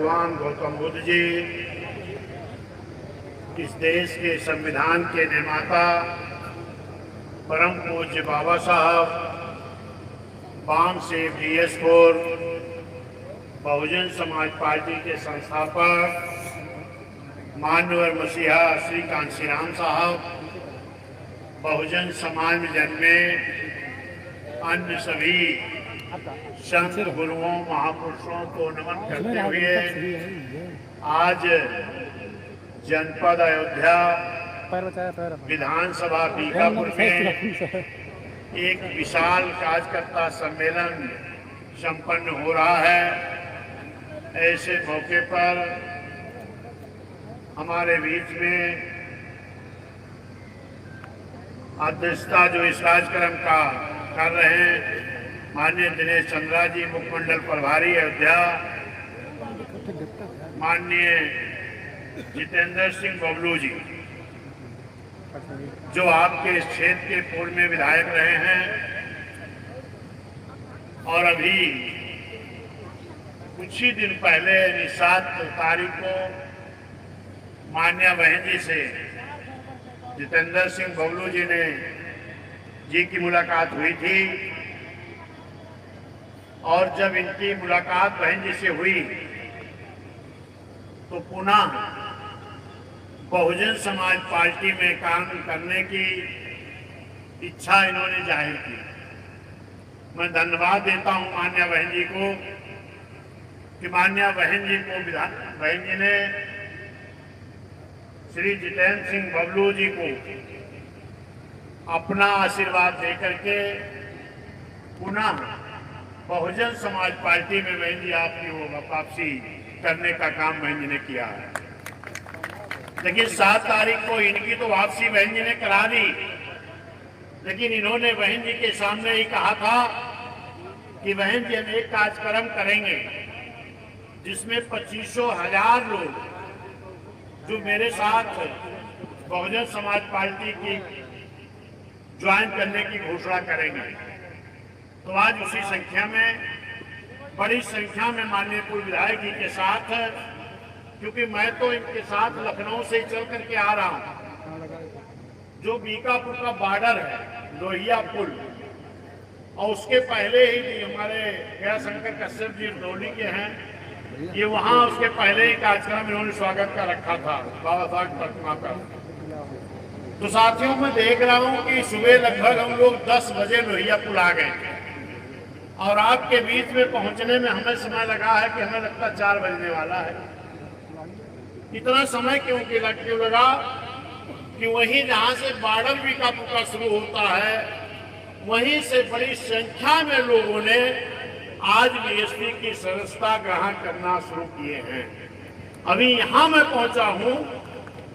भगवान गौतम बुद्ध जी, इस देश के संविधान के निर्माता परम पूज्य बाबा साहब, बाम से BS4 बहुजन समाज पार्टी के संस्थापक मानवर मसीहा श्री कांशीराम साहब, बहुजन समाज में जन्मे अन्य सभी संत गुरुओं महापुरुषों को नमन करते हुए आज जनपद अयोध्या विधानसभा बीकापुर में एक विशाल कार्यकर्ता सम्मेलन संपन्न हो रहा है। ऐसे मौके पर हमारे बीच में अध्यक्षता जो इस कार्यक्रम का कर रहे हैं माननीय दिनेश चंद्रा जी, मुख्यमंडल प्रभारी अयोध्या, माननीय जितेंद्र सिंह बबलू जी, जो आपके इस क्षेत्र के पूर्व में विधायक रहे हैं और अभी कुछ ही दिन पहले 7 तारीख को मान्या बहन जी से जितेंद्र सिंह बबलू जी की मुलाकात हुई थी। और जब इनकी मुलाकात बहन जी से हुई तो पुनः बहुजन समाज पार्टी में काम करने की इच्छा इन्होंने जाहिर की। मैं धन्यवाद देता हूं मान्या बहन जी को कि मान्या बहन जी ने श्री जितेंद्र सिंह बबलू जी को अपना आशीर्वाद देकर के पुनः बहुजन समाज पार्टी में बहन जी आपकी वो वापसी करने का काम बहन जी ने किया है। लेकिन 7 तारीख को इनकी तो वापसी बहन जी ने करा दी, लेकिन इन्होंने बहन जी के सामने ही कहा था कि बहन जी हम एक कार्यक्रम करेंगे जिसमें 25,000 लोग जो मेरे साथ बहुजन समाज पार्टी की ज्वाइन करने की घोषणा करेंगे। तो आज उसी संख्या में, बड़ी संख्या में माननीय पूर्व विधायक जी के साथ, क्योंकि मैं तो इनके साथ लखनऊ से चल करके आ रहा हूं। जो बीकापुर का बॉर्डर है लोहिया पुल, और उसके पहले ही हमारे गया शंकर कश्यप जी डोली के हैं, ये वहां उसके पहले ही कार्यक्रम इन्होंने स्वागत का रखा था बाबा साहब प्रतिमा पर। तो साथियों मैं देख रहा हूं कि सुबह लगभग हम लोग 10 बजे लोहिया पुल आ गए और आपके बीच में पहुंचने में हमें समय लगा है कि हमें लगता 4 बजने वाला है। इतना समय क्यों लगा कि वहीं जहां से बॉर्डर बीकापुर का शुरू होता है वहीं से बड़ी संख्या में लोगों ने आज BSP की सदस्यता ग्रहण करना शुरू किए हैं। अभी यहां मैं पहुंचा हूं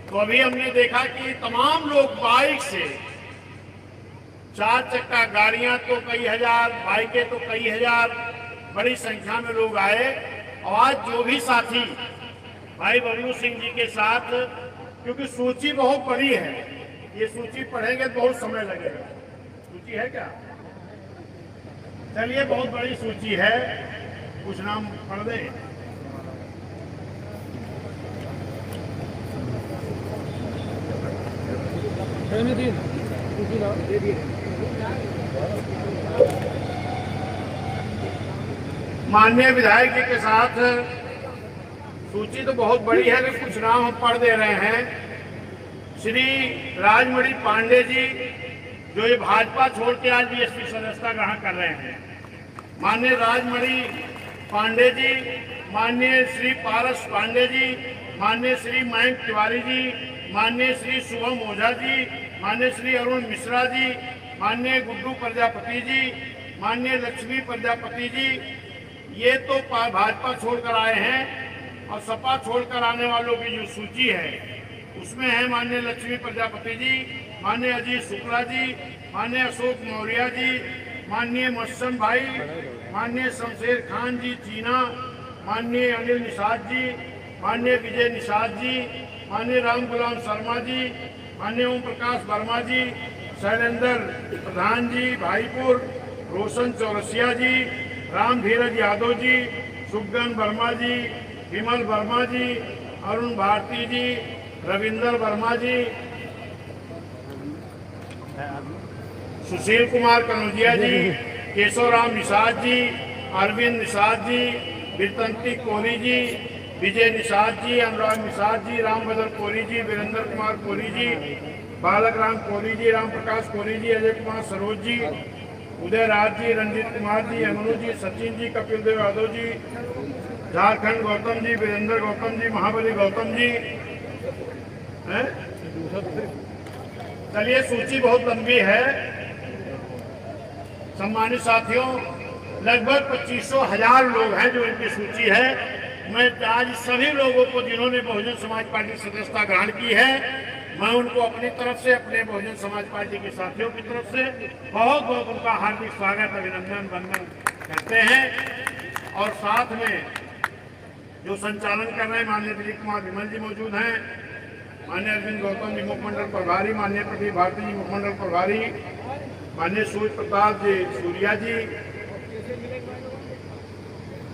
तो अभी हमने देखा कि तमाम लोग बाइक से, 4 चक्का गाड़ियां तो कई हजार, बाइकें तो कई हजार, बड़ी संख्या में लोग आए। और आज जो भी साथी भाई बबलू सिंह जी के साथ, क्योंकि सूची बहुत बड़ी है, ये सूची पढ़ेंगे तो बहुत समय लगेगा। सूची है क्या? चलिए, बहुत बड़ी सूची है, कुछ नाम पढ़ दें। माननीय विधायक जी के साथ सूची तो बहुत बड़ी है, लेकिन कुछ नाम हम पढ़ दे रहे हैं। श्री राजमणि पांडे जी, जो ये भाजपा छोड़ के आज BSP सदस्यता ग्रहण कर रहे हैं। माननीय राजमणि पांडे जी, माननीय श्री पारस पांडे जी, माननीय श्री मयंक तिवारी जी, माननीय श्री शुभम ओझा जी, माननीय श्री अरुण मिश्रा जी, माननीय गुड्डू प्रजापति जी, माननीय लक्ष्मी प्रजापति जी, ये तो भाजपा छोड़कर आए हैं। और सपा छोड़कर आने वालों की जो सूची है उसमें है माननीय लक्ष्मी प्रजापति जी, माननीय अजीत शुक्ला जी, माननीय अशोक मौर्य जी, माननीय मस्सम भाई, माननीय शमशेर खान जी चीना, माननीय अनिल निषाद जी, माननीय विजय निषाद जी, माननीय राम गुलाम शर्मा जी, माननीय ओम प्रकाश वर्मा जी, शैलेंद्र प्रधान जी भाईपुर, रोशन चौरसिया जी, राम धीरज यादव जी, सुगन वर्मा जी, विमल वर्मा जी, अरुण भारती जी, रविंदर वर्मा जी, सुशील कुमार कनौजिया जी, केशवराम निषाद जी, अरविंद निषाद जी, बिरतंती कोहली जी, विजय निषाद जी, अनुराग निषाद जी, रामभद्र कोहली जी, वीरेंद्र कुमार कोहली जी, बालक राम कोहली जी, राम प्रकाश कोहली जी, अजय कुमार सरोज जी, उदय राज जी, रंजीत कुमार जी, अनुज जी, सचिन जी, कपिल देव यादव जी, झारखंड गौतम जी, वीरेंद्र गौतम जी, महाबली गौतम जी। चलिए, सूची बहुत लंबी है। सम्मानित साथियों, लगभग 25,000 लोग हैं जो इनकी सूची है। मैं आज सभी लोगों को जिन्होंने बहुजन समाज पार्टी सदस्यता ग्रहण की है, मैं उनको अपनी तरफ से, अपने बहुजन समाज पार्टी के साथियों की तरफ से बहुत बहुत उनका हार्दिक स्वागत, अभिनंदन, वंदन करते हैं। और साथ में जो संचालन कर रहे हैं माननीय दिलीप कुमार विमल जी मौजूद हैं, माननीय अरविंद गौतम जी मुखमंडल प्रभारी, माननीय प्रदीप भारती जी मुखमंडल प्रभारी, माननीय सूर्य प्रताप जी सूर्या जी,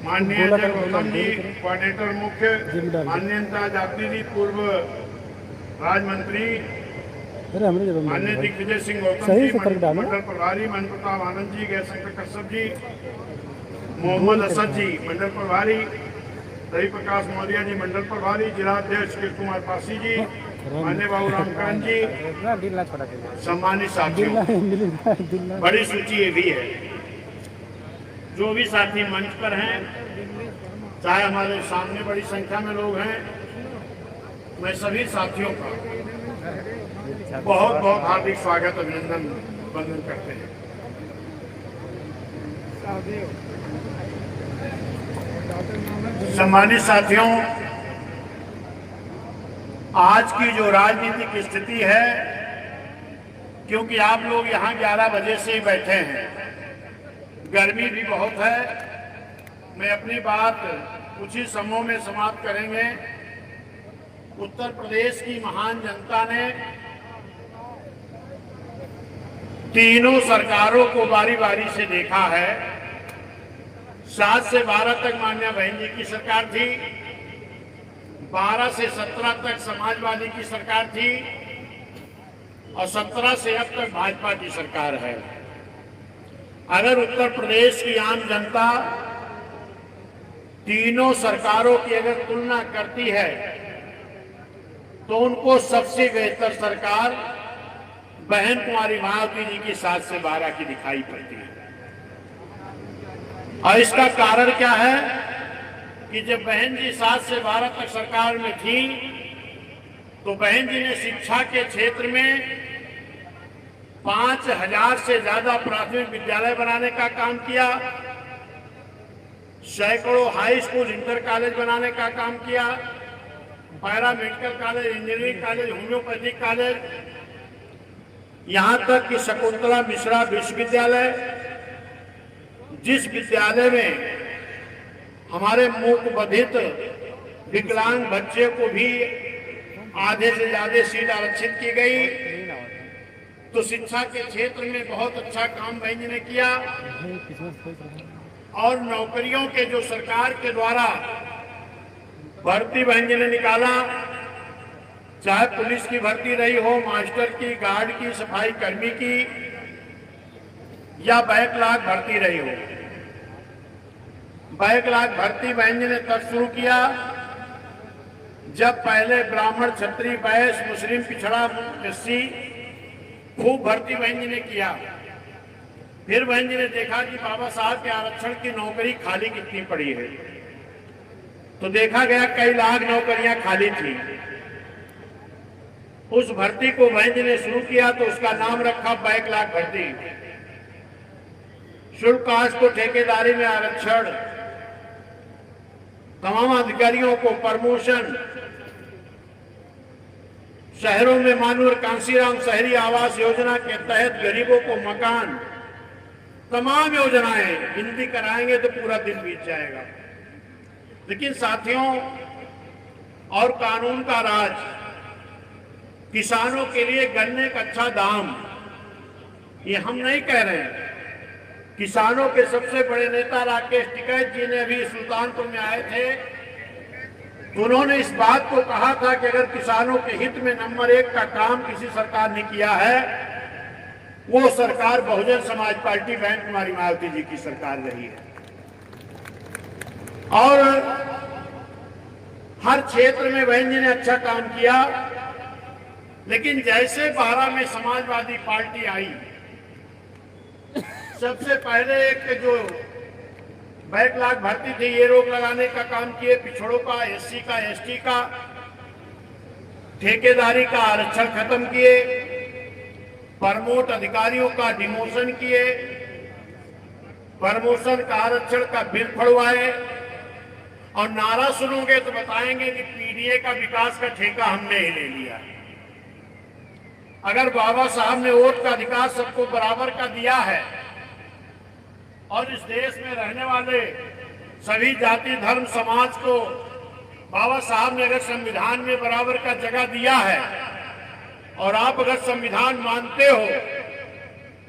माननीय अजय गौतम जी कोऑर्डिनेटर मुख्य, माननीय इंताज आबदी जी पूर्व राज्य मंत्री, माननीय दिग्विजय सिंह गौतम जी मंडल प्रभारी, मन प्रताप आनंद जी, गैर शंकर कश्यप जी, मोहम्मद असद जी मंडल प्रभारी, रवि प्रकाश मौर्य जी मंडल प्रभारी, जिला अध्यक्ष कृष्ण कुमार पासी जी, मान्य बाबू रामकरण जी। सम्मानित साथियों, बड़ी सूची ये भी है। जो भी साथी मंच पर हैं, चाहे हमारे सामने बड़ी संख्या में लोग हैं, मैं सभी साथियों का बहुत बहुत हार्दिक स्वागत, अभिनंदन, वंदन करते हैं। सम्मानित साथियों, आज की जो राजनीतिक स्थिति है, क्योंकि आप लोग यहाँ 11 बजे से ही बैठे हैं, गर्मी भी बहुत है, मैं अपनी बात कुछ ही समयों में समाप्त करेंगे। उत्तर प्रदेश की महान जनता ने तीनों सरकारों को बारी बारी से देखा है। 7 से 12 तक मान्या बहन जी की सरकार थी, 12 से 17 तक समाजवादी की सरकार थी, और 17 से अब तक भाजपा की सरकार है। अगर उत्तर प्रदेश की आम जनता तीनों सरकारों की अगर तुलना करती है, तो उनको सबसे बेहतर सरकार बहन कुमारी मायावती जी की 7 से 12 की दिखाई पड़ती है। और इसका कारण क्या है कि जब बहन जी 7 से 12 तक सरकार में थी, तो बहन जी ने शिक्षा के क्षेत्र में 5,000 से ज्यादा प्राथमिक विद्यालय बनाने का काम किया, सैकड़ों हाई स्कूल, इंटर कॉलेज बनाने का काम किया, para medical college, engineering college, homeopathic college, यहां तक कि शकुंतला मिश्रा विश्वविद्यालय, जिस विद्यालय में हमारे मूक बधिर विकलांग बच्चे को भी आधे से ज्यादा सीट आरक्षित की गई। तो शिक्षा के क्षेत्र में बहुत अच्छा काम बहन जी ने किया। और नौकरियों के जो सरकार के द्वारा भर्ती बहन जी ने निकाला, चाहे पुलिस की भर्ती रही हो, मास्टर की, गार्ड की, सफाई कर्मी की, या बैकलॉग भर्ती रही हो। बैकलॉग भर्ती बहन जी ने तब शुरू किया जब पहले ब्राह्मण, क्षत्रिय, वैश्य, मुस्लिम, पिछड़ा, एससी खूब भर्ती बहन जी ने किया। फिर बहन जी ने देखा कि बाबा साहब के आरक्षण की नौकरी खाली कितनी पड़ी है, तो देखा गया कई लाख नौकरियां खाली थी। उस भर्ती को बहन जी ने शुरू किया, तो उसका नाम रखा बैकलॉग भर्ती। शुल्क कास्ट को ठेकेदारी में आरक्षण, तमाम अधिकारियों को प्रमोशन, शहरों में मानूर कांसीराम शहरी आवास योजना के तहत गरीबों को मकान, तमाम योजनाएं गिनती कराएंगे तो पूरा दिन बीत जाएगा। लेकिन साथियों, और कानून का राज, किसानों के लिए गन्ने का अच्छा दाम, ये हम नहीं कह रहे हैं। किसानों के सबसे बड़े नेता राकेश टिकैत जी ने अभी सुल्तानपुर में आए थे, तो उन्होंने इस बात को कहा था कि अगर किसानों के हित में नंबर 1 का काम किसी सरकार ने किया है, वो सरकार बहुजन समाज पार्टी बहन कुमारी मायावती जी की सरकार रही है। और हर क्षेत्र में बहन जी ने अच्छा काम किया। लेकिन जैसे 12 में समाजवादी पार्टी आई, सबसे पहले एक जो बैकलॉग भर्ती थी, ये रोक लगाने का काम किए। पिछड़ों का, एससी का, एसटी का, ठेकेदारी का आरक्षण खत्म किए। प्रमोट अधिकारियों का डिमोशन किए। प्रमोशन का, आरक्षण का बिल फड़वाए। और नारा सुनोगे तो बताएंगे कि पीडीए का विकास का ठेका हमने ही ले लिया। अगर बाबा साहब ने वोट का अधिकार सबको बराबर का दिया है और इस देश में रहने वाले सभी जाति धर्म समाज को बाबा साहब ने अगर संविधान में बराबर का जगह दिया है और आप अगर संविधान मानते हो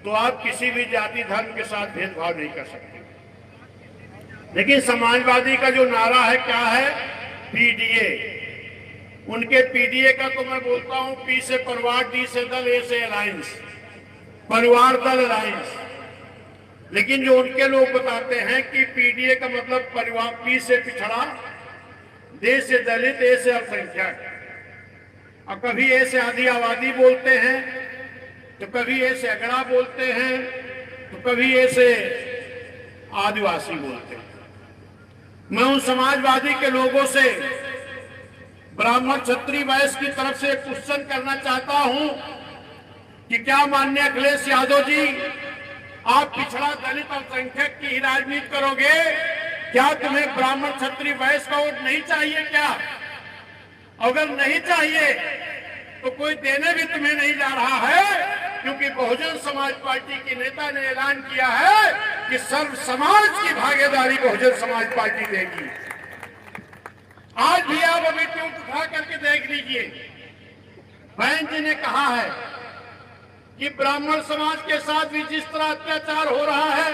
तो आप किसी भी जाति धर्म के साथ भेदभाव नहीं कर सकते। लेकिन समाजवादी का जो नारा है क्या है? पीडीए। उनके पीडीए का तो मैं बोलता हूं, पी से परिवार, डी से दल, ए से अलायंस, परिवार दल अलायंस। लेकिन जो उनके लोग बताते हैं कि पीडीए का मतलब परिवार, पी से पिछड़ा, दे से दलित, ए से अल्पसंख्यक, और कभी ए से आधी आबादी बोलते हैं, तो कभी ए से अगड़ा बोलते हैं, तो कभी ए से आदिवासी बोलते हैं। मैं उन समाजवादी के लोगों से, ब्राह्मण क्षत्रिय वैश्य की तरफ से क्वेश्चन करना चाहता हूं कि क्या माननीय अखिलेश यादव जी, आप पिछड़ा, दलित और संख्यक की ही राजनीति करोगे? क्या तुम्हें ब्राह्मण क्षत्रिय वैश्य का वोट नहीं चाहिए क्या? अगर नहीं चाहिए तो कोई देने भी तुम्हें नहीं जा रहा है, क्योंकि बहुजन समाज पार्टी के नेता ने ऐलान किया है कि सर्व समाज की भागीदारी बहुजन समाज पार्टी देगी। आज भी आप अभी ट्वीट उठा करके देख लीजिए, बहन जी ने कहा है कि ब्राह्मण समाज के साथ भी जिस तरह अत्याचार हो रहा है,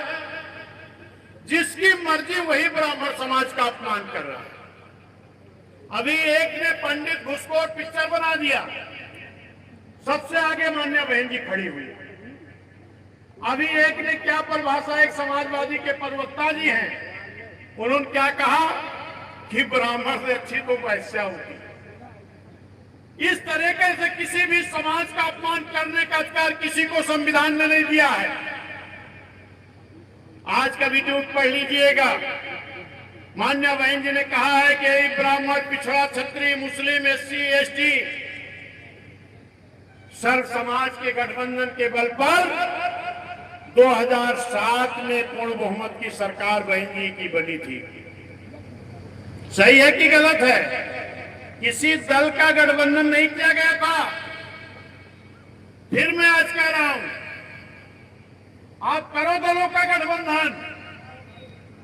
जिसकी मर्जी वही ब्राह्मण समाज का अपमान कर रहा है। अभी एक ने पंडित घुसखोर पिक्चर बना दिया, सबसे आगे मान्य बहन जी खड़ी हुई। अभी एक ने क्या परिभाषा, एक समाजवादी के प्रवक्ता जी हैं, उन्होंने क्या कहा कि ब्राह्मण से अच्छी तो वैश्या होगी। इस तरीके से किसी भी समाज का अपमान करने का अधिकार किसी को संविधान ने नहीं दिया है। आज का वीडियो पढ़ लीजिएगा, मान्य बहन जी ने कहा है कि ब्राह्मण, पिछड़ा, क्षत्रिय, मुस्लिम, एससी, एसटी, सर्व समाज के गठबंधन के बल पर 2007 में पूर्ण बहुमत की सरकार बहन जी की बनी थी। सही है कि गलत है? किसी दल का गठबंधन नहीं किया गया था। फिर मैं आज कह रहा हूं, आप करो दलों का गठबंधन,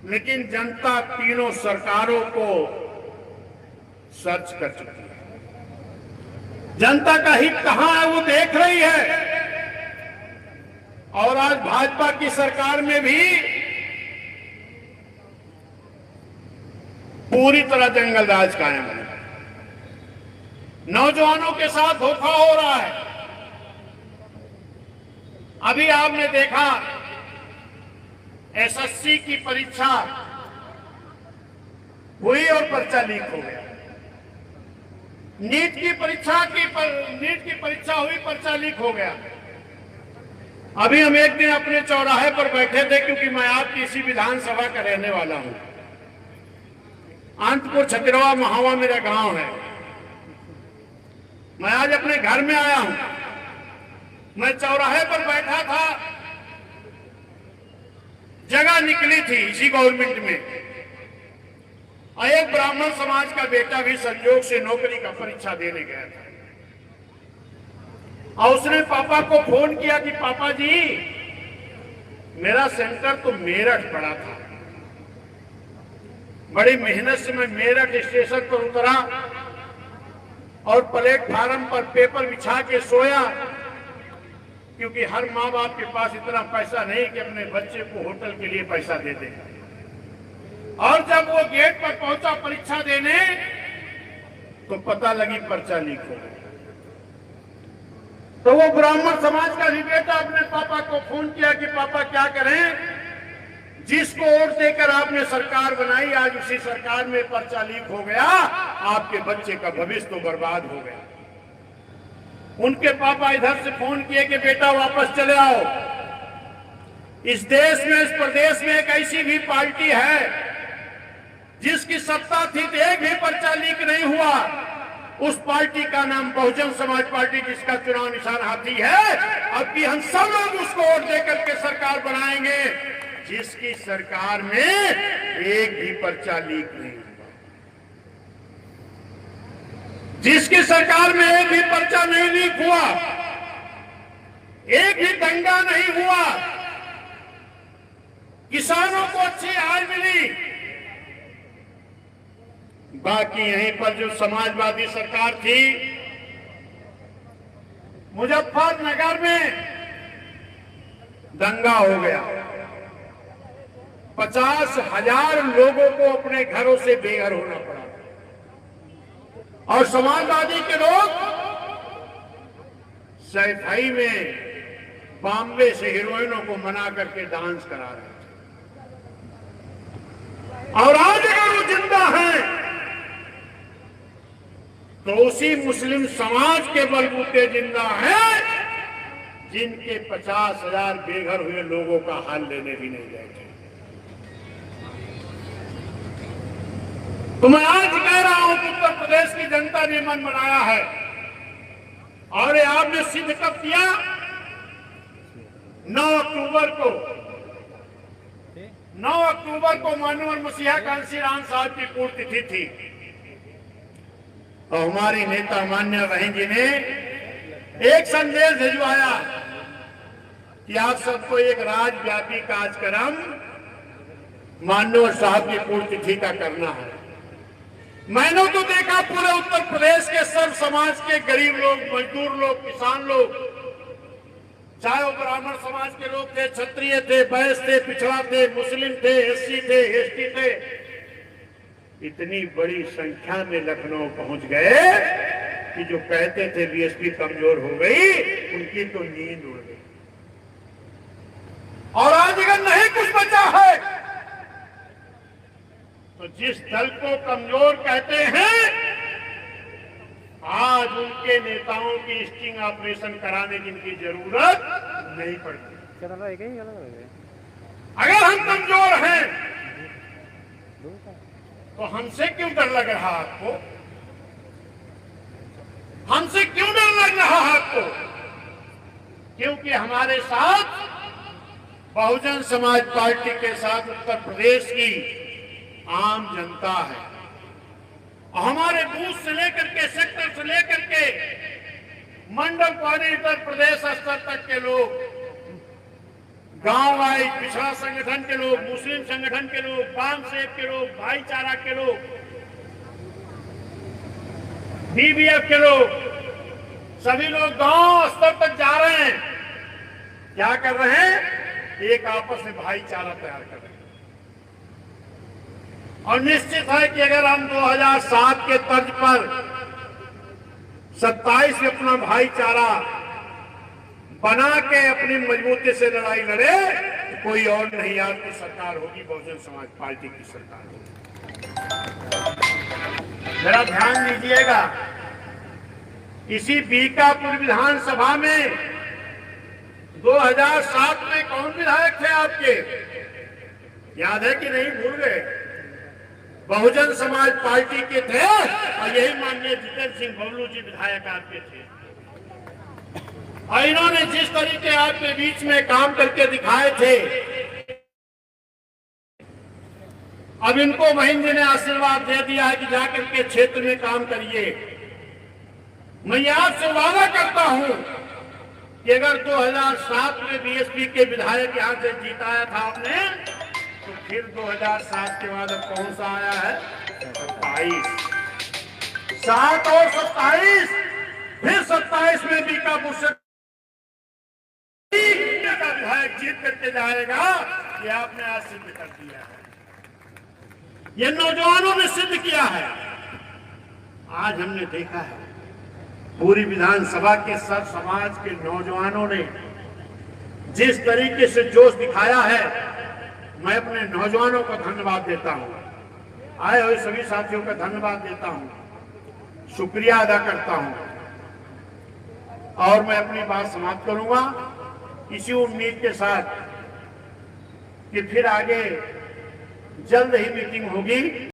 लेकिन जनता तीनों सरकारों को सर्च कर चुकी है। जनता का हित कहां है वो देख रही है। और आज भाजपा की सरकार में भी पूरी तरह जंगल राज कायम है। नौजवानों के साथ धोखा हो रहा है। अभी आपने देखा एसएससी की परीक्षा हुई और पर्चा लीक हो गया। नीट की परीक्षा हुई, पर्चा लीक हो गया। अभी हम एक दिन अपने चौराहे पर बैठे थे, क्योंकि मैं आपकी इसी विधानसभा का रहने वाला हूं। अंतपुर छतिरवा महावा मेरा गांव है। मैं आज अपने घर में आया हूं। मैं चौराहे पर बैठा था, जगह निकली थी इसी गवर्नमेंट में, और एक ब्राह्मण समाज का बेटा भी संयोग से नौकरी का परीक्षा देने गया था। और उसने पापा को फोन किया कि पापा जी, मेरा सेंटर तो मेरठ पड़ा था। बड़ी मेहनत से मैं मेरठ स्टेशन पर उतरा और प्लेटफार्म पर पेपर बिछा के सोया, क्योंकि हर माँ बाप के पास इतना पैसा नहीं कि अपने बच्चे को होटल के लिए पैसा दे दे। और जब वो गेट पर पहुंचा परीक्षा देने, तो पता लगी पर्चा लीक हो गया। तो वो ब्राह्मण समाज का ही बेटा अपने पापा को फोन किया कि पापा क्या करें, जिसको वोट देकर आपने सरकार बनाई आज उसी सरकार में पर्चा लीक हो गया, आपके बच्चे का भविष्य तो बर्बाद हो गया। उनके पापा इधर से फोन किए कि बेटा वापस चले आओ, इस देश में, इस प्रदेश में एक ऐसी भी पार्टी है जिसकी सत्ता थी तो एक भी पर्चा लीक नहीं हुआ। उस पार्टी का नाम बहुजन समाज पार्टी, जिसका चुनाव निशान हाथी है। अब भी हम सब लोग उसको वोट देकर के सरकार बनाएंगे जिसकी सरकार में एक भी पर्चा लीक नहीं हुआ, जिसकी सरकार में एक भी पर्चा नहीं लीक हुआ, एक भी दंगा नहीं हुआ, किसानों को अच्छी आय मिली। बाकी यहीं पर जो समाजवादी सरकार थी, मुजफ्फरनगर में दंगा हो गया, 50,000 लोगों को अपने घरों से बेघर होना पड़ा, और समाजवादी के लोग सैफई में बॉम्बे से हीरोइनों को मना करके डांस करा रहे थे। और आज अगर वो जिंदा हैं तो उसी मुस्लिम समाज के बलबूते जिंदा हैं जिनके 50,000 बेघर हुए लोगों का हाल लेने भी नहीं गए थे। तो मैं आज कह रहा हूं कि उत्तर प्रदेश की जनता ने मन बनाया है, और ये आपने सिद्ध कब किया? 9 अक्टूबर को माननीय मसीहा कांशीराम साहब की पुण्यतिथि थी, और हमारी नेता मान्य बहन जी ने एक संदेश भिजवाया कि आप सबको एक राज्यव्यापी कार्यक्रम मान्य साहब की पुण्यतिथि का करना है। मैंने तो देखा पूरे उत्तर प्रदेश के सब समाज के गरीब लोग, मजदूर लोग, किसान लोग, चाहे वो ब्राह्मण समाज के लोग थे, क्षत्रिय थे, वैश्य थे, पिछड़ा थे, मुस्लिम थे, एससी थे, एसटी थे, इतनी बड़ी संख्या में लखनऊ पहुंच गए कि जो कहते थे बीएसपी कमजोर हो गई, उनकी तो नींद उड़ गई। और आज अगर नहीं कुछ बचा है तो जिस दल को कमजोर कहते हैं, आज उनके नेताओं की स्टिंग ऑपरेशन कराने की इनकी जरूरत नहीं पड़ती। अगर हम कमजोर हैं तो हमसे क्यों डर लग रहा आपको? हमसे क्यों डर लग रहा आपको? क्योंकि हमारे साथ बहुजन समाज पार्टी के साथ उत्तर प्रदेश की आम जनता है, और हमारे बूथ से लेकर के, सेक्टर से लेकर के मंडल उत्तर प्रदेश स्तर तक के लोग, गांव वाइज पिछड़ा संगठन के लोग, मुस्लिम संगठन के लोग, बाम सेब के लोग, भाईचारा के लोग, बीबीएफ के लोग, सभी लोग गांव स्तर तक जा रहे हैं। क्या कर रहे हैं? एक आपस में भाईचारा तैयार कर रहे हैं। और निश्चित है कि अगर हम 2007 के तर्ज पर 27 में अपना भाईचारा बना के अपनी मजबूती से लड़ाई लड़े, तो कोई और नहीं, आपकी सरकार होगी, बहुजन समाज पार्टी की सरकार होगी। जरा ध्यान दीजिएगा, इसी बीकापुर विधानसभा में 2007 में कौन विधायक थे आपके? याद है कि नहीं? भूल गए? बहुजन समाज पार्टी के थे, और यही माननीय जितेंद्र सिंह बबलू जी विधायक आपके थे। और इन्होंने जिस तरीके आपके बीच में काम करके दिखाए थे, अब इनको महेंद्र जी ने आशीर्वाद दे दिया है कि जाकर के क्षेत्र में काम करिए। मैं आपसे वादा करता हूं कि अगर 2007 में बीएसपी के विधायक यहां से जीताया था आपने, तो फिर 2007 के बाद अब कौन सा आया है? 27, 7 और 27, फिर 27 में बीकापुर से का विधायक जीत करके जाएगा। ये आपने आज सिद्ध कर दिया है, ये नौजवानों ने सिद्ध किया है। आज हमने देखा है पूरी विधानसभा के सब समाज के नौजवानों ने जिस तरीके से जोश दिखाया है, मैं अपने नौजवानों को धन्यवाद देता हूं, आए हुए सभी साथियों का धन्यवाद देता हूं, शुक्रिया अदा करता हूं और मैं अपनी बात समाप्त करूंगा इसी उम्मीद के साथ कि फिर आगे जल्द ही मीटिंग होगी।